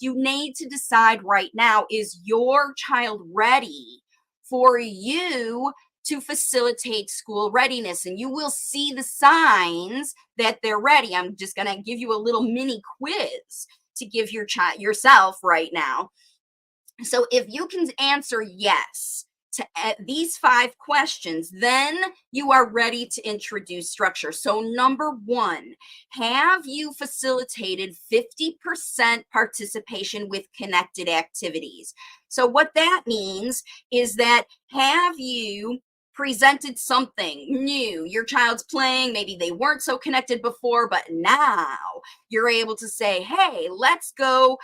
You need to decide right now, is your child ready for you to facilitate school readiness? And you will see the signs that they're ready. I'm just going to give you a little mini quiz to give your child yourself right now. So if you can answer yes to these 5 questions, then you are ready to introduce structure. So number 1, have you facilitated 50% participation with connected activities? So what that means is that, have you presented something new? Your child's playing, maybe they weren't so connected before, but now you're able to say, hey, let's go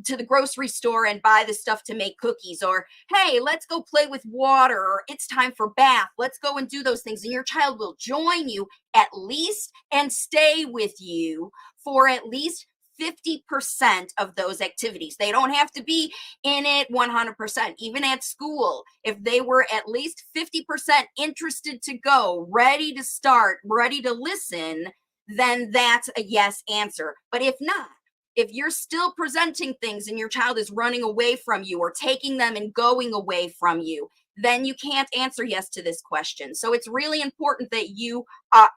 to the grocery store and buy the stuff to make cookies, or hey, let's go play with water, or it's time for bath, let's go and do those things. And your child will join you at least and stay with you for at least 50% of those activities. They don't have to be in it 100%. Even at school, if they were at least 50% interested to go, ready to start, ready to listen, then that's a yes answer. But if not, if you're still presenting things and your child is running away from you or taking them and going away from you, then you can't answer yes to this question. So it's really important that you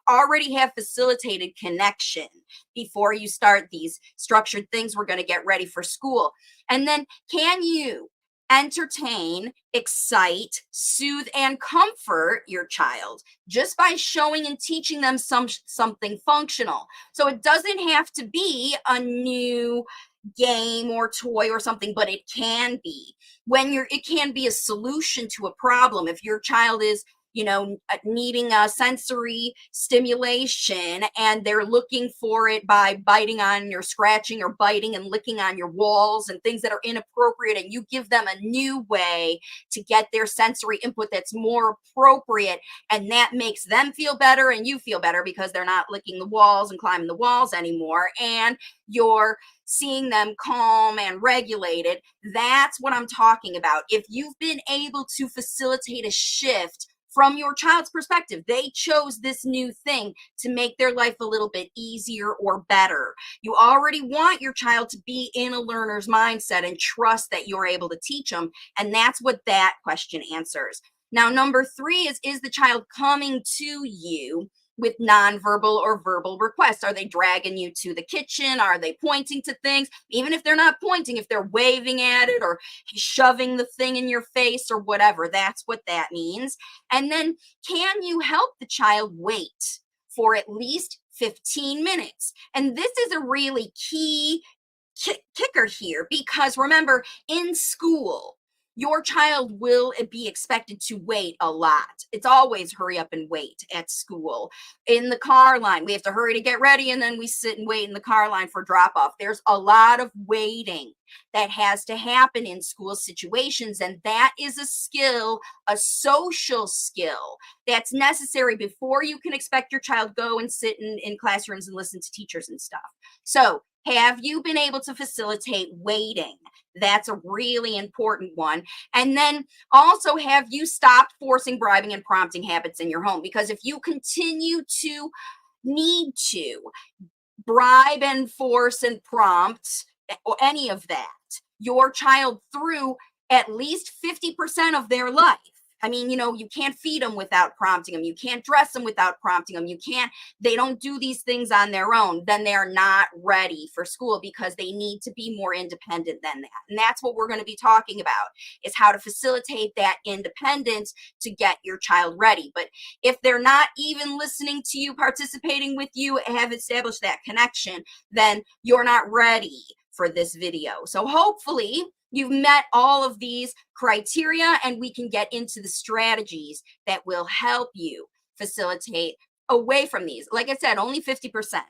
already have facilitated connection before you start these structured things we're going to get ready for school. And then, can you entertain, excite, soothe, and comfort your child just by showing and teaching them something functional? So it doesn't have to be a new game or toy or something, but it can be. It can be a solution to a problem. If your child is needing a sensory stimulation and they're looking for it by biting on your, scratching or biting and licking on your walls and things that are inappropriate, and you give them a new way to get their sensory input that's more appropriate, and that makes them feel better and you feel better because they're not licking the walls and climbing the walls anymore, and you're seeing them calm and regulated. That's what I'm talking about. If you've been able to facilitate a shift from your child's perspective, they chose this new thing to make their life a little bit easier or better. You already want your child to be in a learner's mindset and trust that you're able to teach them. And that's what that question answers. Now, number 3 is the child coming to you with nonverbal or verbal requests? Are they dragging you to the kitchen? Are they pointing to things? Even if they're not pointing, if they're waving at it or shoving the thing in your face or whatever, that's what that means. And then, can you help the child wait for at least 15 minutes? And this is a really key kicker here, because remember, in school, your child will be expected to wait a lot. It's always hurry up and wait at school. In the car line, we have to hurry to get ready, and then we sit and wait in the car line for drop off. There's a lot of waiting that has to happen in school situations, and that is a skill, a social skill that's necessary before you can expect your child go and sit in classrooms and listen to teachers and stuff. So, have you been able to facilitate waiting? That's a really important one. And then also, have you stopped forcing, bribing, and prompting habits in your home? Because if you continue to need to bribe and force and prompt or any of that your child through at least 50% of their life. I mean, you can't feed them without prompting them. You can't dress them without prompting them. They don't do these things on their own. Then they're not ready for school, because they need to be more independent than that. And that's what we're going to be talking about, is how to facilitate that independence to get your child ready. But if they're not even listening to you, participating with you, have established that connection, then you're not ready for this video. So hopefully you've met all of these criteria, and we can get into the strategies that will help you facilitate away from these. Like I said, only 50%.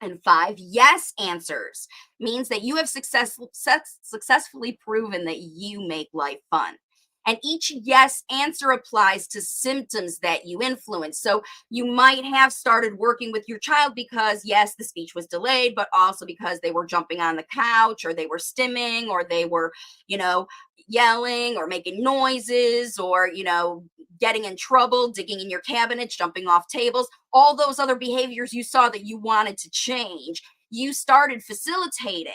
And 5 yes answers means that you have successfully proven that you make life fun. And each yes answer applies to symptoms that you influence. So you might have started working with your child because, yes, the speech was delayed, but also because they were jumping on the couch, or they were stimming, or they were, yelling or making noises, or, getting in trouble, digging in your cabinets, jumping off tables. All those other behaviors you saw that you wanted to change, you started facilitating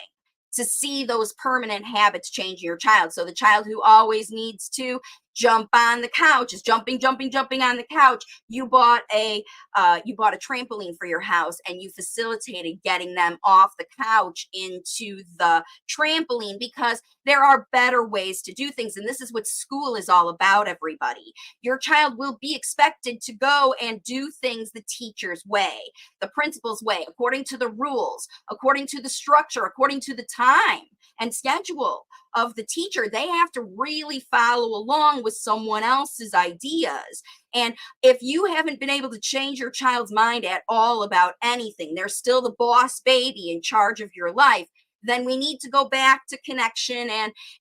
to see those permanent habits change in your child. So the child who always needs to jump on the couch is jumping on the couch. You bought a trampoline for your house and you facilitated getting them off the couch into the trampoline, because there are better ways to do things. And this is what school is all about, everybody. Your child will be expected to go and do things the teacher's way, the principal's way, according to the rules, according to the structure, according to the time and schedule of the teacher. They have to really follow along with someone else's ideas. And if you haven't been able to change your child's mind at all about anything, they're still the boss baby in charge of your life, then we need to go back to connection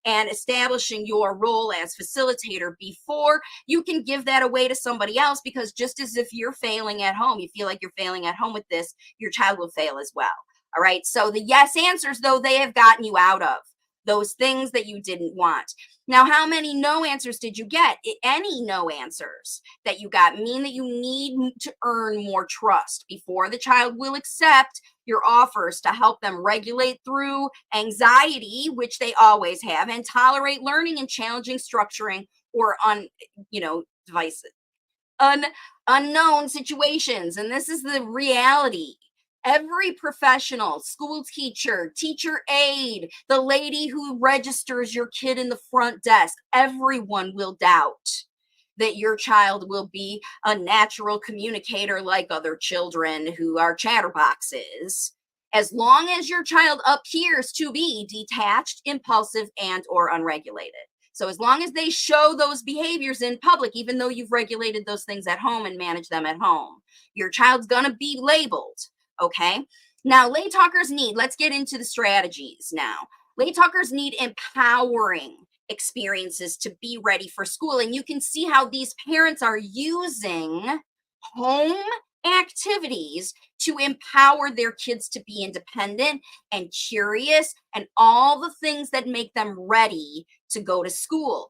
and establishing your role as facilitator before you can give that away to somebody else. Because just as if you're failing at home, you feel like you're failing at home with this, your child will fail as well. All right. So the yes answers, though, they have gotten you out of those things that you didn't want. Now, how many no answers did you get? Any no answers that you got mean that you need to earn more trust before the child will accept your offers to help them regulate through anxiety, which they always have, and tolerate learning and challenging structuring or devices, unknown situations. And this is the reality. Every professional, school teacher, teacher aide, the lady who registers your kid in the front desk, everyone will doubt that your child will be a natural communicator like other children who are chatterboxes, as long as your child appears to be detached, impulsive, and or unregulated. So as long as they show those behaviors in public, even though you've regulated those things at home and managed them at home, your child's gonna be labeled. Okay. Now, late talkers let's get into the strategies now. Late talkers need empowering experiences to be ready for school. And you can see how these parents are using home activities to empower their kids to be independent and curious and all the things that make them ready to go to school.